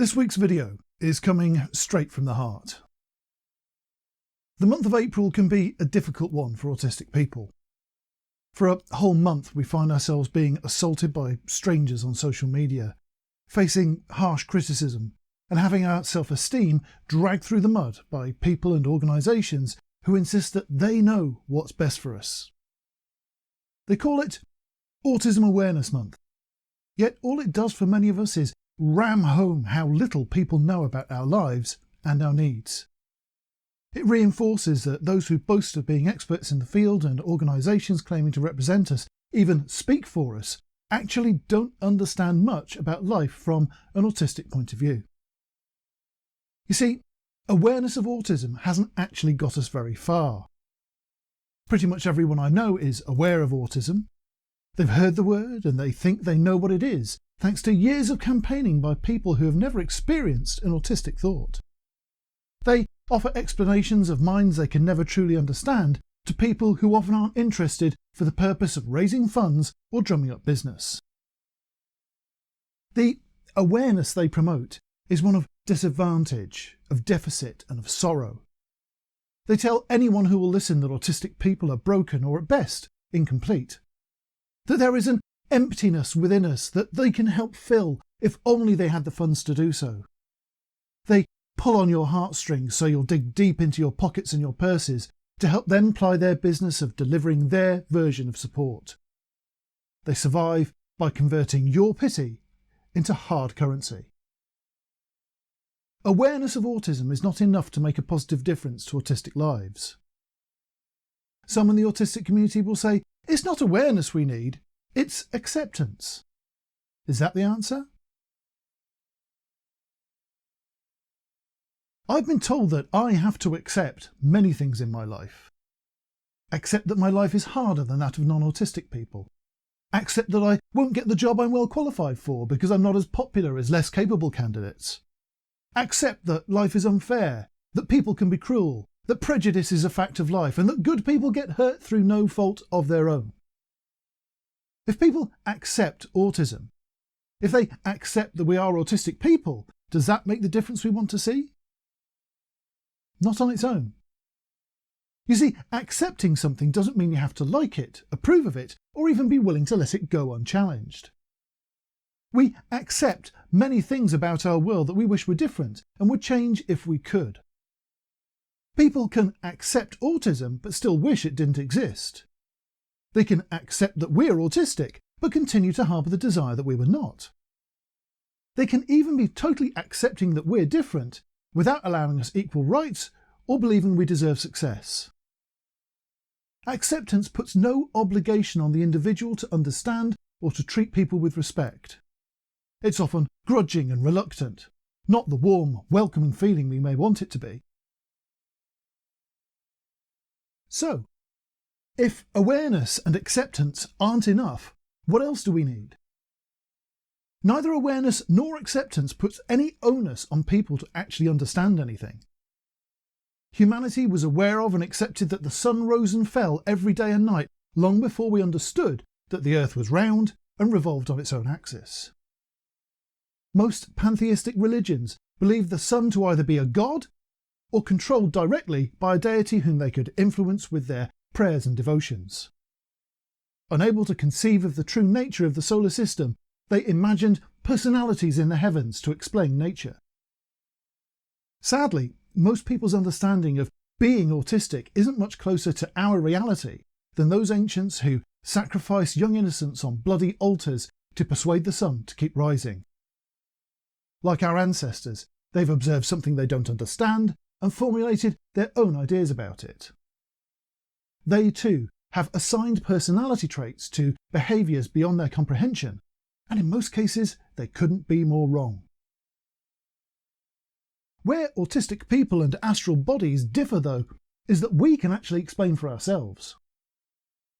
This week's video is coming straight from the heart. The month of April can be a difficult one for autistic people. For a whole month we find ourselves being assaulted by strangers on social media, facing harsh criticism and having our self-esteem dragged through the mud by people and organisations who insist that they know what's best for us. They call it Autism Awareness Month, yet all it does for many of us is ram home how little people know about our lives and our needs. It reinforces that those who boast of being experts in the field and organisations claiming to represent us, even speak for us, actually don't understand much about life from an autistic point of view. You see, awareness of autism hasn't actually got us very far. Pretty much everyone I know is aware of autism. They've heard the word and they think they know what it is, thanks to years of campaigning by people who have never experienced an autistic thought. They offer explanations of minds they can never truly understand to people who often aren't interested for the purpose of raising funds or drumming up business. The awareness they promote is one of disadvantage, of deficit and of sorrow. They tell anyone who will listen that autistic people are broken or at best incomplete, that there is an emptiness within us that they can help fill if only they had the funds to do so. They pull on your heartstrings so you'll dig deep into your pockets and your purses to help them ply their business of delivering their version of support. They survive by converting your pity into hard currency. Awareness of autism is not enough to make a positive difference to autistic lives. Some in the autistic community will say, it's not awareness we need, it's acceptance. Is that the answer? I've been told that I have to accept many things in my life. Accept that my life is harder than that of non-autistic people. Accept that I won't get the job I'm well qualified for because I'm not as popular as less capable candidates. Accept that life is unfair, that people can be cruel, that prejudice is a fact of life, and that good people get hurt through no fault of their own. If people accept autism, if they accept that we are autistic people, does that make the difference we want to see? Not on its own. You see, accepting something doesn't mean you have to like it, approve of it, or even be willing to let it go unchallenged. We accept many things about our world that we wish were different and would change if we could. People can accept autism but still wish it didn't exist. They can accept that we're autistic but continue to harbour the desire that we were not. They can even be totally accepting that we're different without allowing us equal rights or believing we deserve success. Acceptance puts no obligation on the individual to understand or to treat people with respect. It's often grudging and reluctant, not the warm, welcoming feeling we may want it to be. So, if awareness and acceptance aren't enough, what else do we need? Neither awareness nor acceptance puts any onus on people to actually understand anything. Humanity was aware of and accepted that the sun rose and fell every day and night long before we understood that the earth was round and revolved on its own axis. Most pantheistic religions believe the sun to either be a god or controlled directly by a deity whom they could influence with their prayers and devotions. Unable to conceive of the true nature of the solar system, they imagined personalities in the heavens to explain nature. Sadly, most people's understanding of being autistic isn't much closer to our reality than those ancients who sacrificed young innocents on bloody altars to persuade the sun to keep rising. Like our ancestors, they've observed something they don't understand and formulated their own ideas about it. They too have assigned personality traits to behaviours beyond their comprehension, and in most cases they couldn't be more wrong. Where autistic people and astral bodies differ, though, is that we can actually explain for ourselves.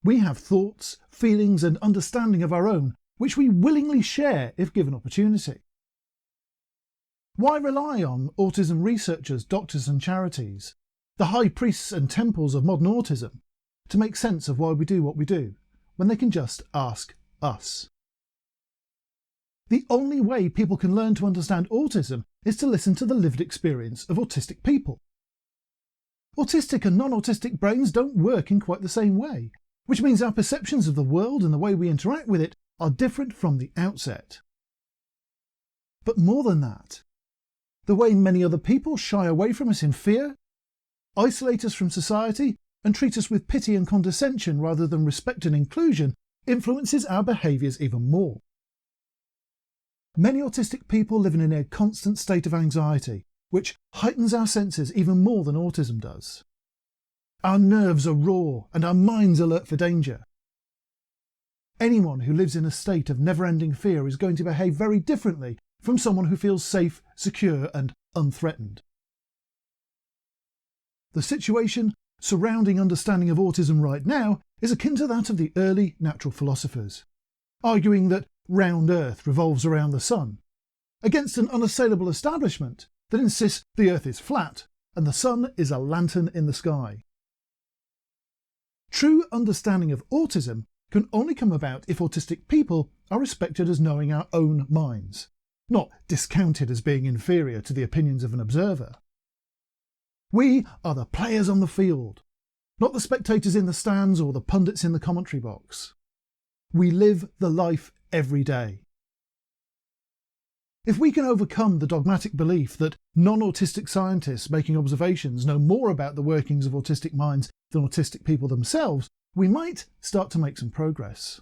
We have thoughts, feelings and understanding of our own, which we willingly share if given opportunity. Why rely on autism researchers, doctors and charities, the high priests and temples of modern autism, to make sense of why we do what we do, when they can just ask us? The only way people can learn to understand autism is to listen to the lived experience of autistic people. Autistic and non-autistic brains don't work in quite the same way, which means our perceptions of the world and the way we interact with it are different from the outset. But more than that, the way many other people shy away from us in fear, isolate us from society, and treat us with pity and condescension rather than respect and inclusion influences our behaviours even more. Many autistic people live in a constant state of anxiety, which heightens our senses even more than autism does. Our nerves are raw and our minds alert for danger. Anyone who lives in a state of never-ending fear is going to behave very differently from someone who feels safe, secure and unthreatened. The situation surrounding understanding of autism right now is akin to that of the early natural philosophers, arguing that round Earth revolves around the sun, against an unassailable establishment that insists the Earth is flat and the sun is a lantern in the sky. True understanding of autism can only come about if autistic people are respected as knowing our own minds, not discounted as being inferior to the opinions of an observer. We are the players on the field, not the spectators in the stands or the pundits in the commentary box. We live the life every day. If we can overcome the dogmatic belief that non-autistic scientists making observations know more about the workings of autistic minds than autistic people themselves, we might start to make some progress.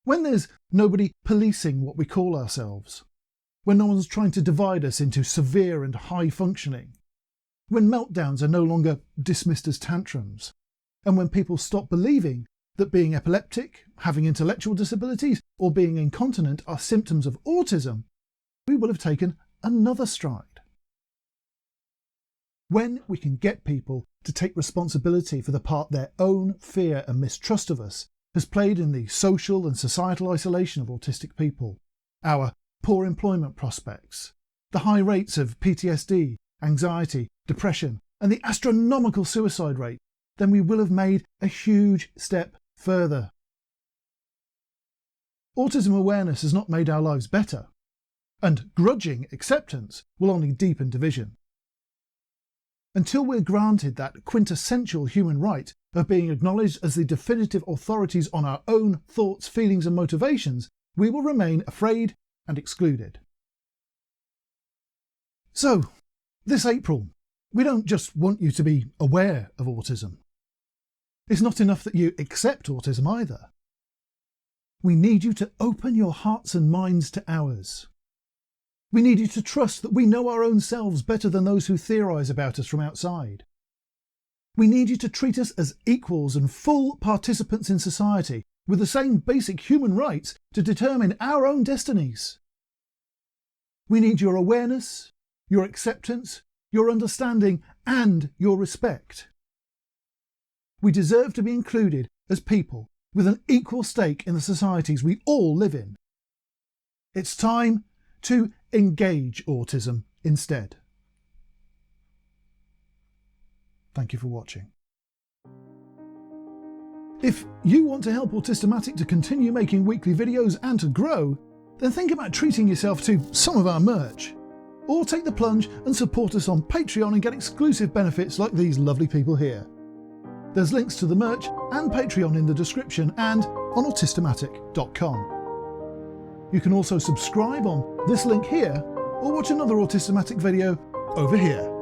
When there's nobody policing what we call ourselves, when no one's trying to divide us into severe and high functioning, when meltdowns are no longer dismissed as tantrums, and when people stop believing that being epileptic, having intellectual disabilities, or being incontinent are symptoms of autism, we will have taken another stride. When we can get people to take responsibility for the part their own fear and mistrust of us has played in the social and societal isolation of autistic people, our poor employment prospects, the high rates of PTSD, anxiety, depression, and the astronomical suicide rate, then we will have made a huge step further. Autism awareness has not made our lives better, and grudging acceptance will only deepen division. Until we're granted that quintessential human right of being acknowledged as the definitive authorities on our own thoughts, feelings and motivations, we will remain afraid and excluded. So, this April, we don't just want you to be aware of autism. It's not enough that you accept autism either. We need you to open your hearts and minds to ours. We need you to trust that we know our own selves better than those who theorise about us from outside. We need you to treat us as equals and full participants in society with the same basic human rights to determine our own destinies. We need your awareness, your acceptance, your understanding and your respect. We deserve to be included as people with an equal stake in the societies we all live in. It's time to engage autism instead. Thank you for watching. If you want to help Autismatic to continue making weekly videos and to grow, then think about treating yourself to some of our merch. Or take the plunge and support us on Patreon and get exclusive benefits like these lovely people here. There's links to the merch and Patreon in the description and on Autismatic.com. You can also subscribe on this link here or watch another Autismatic video over here.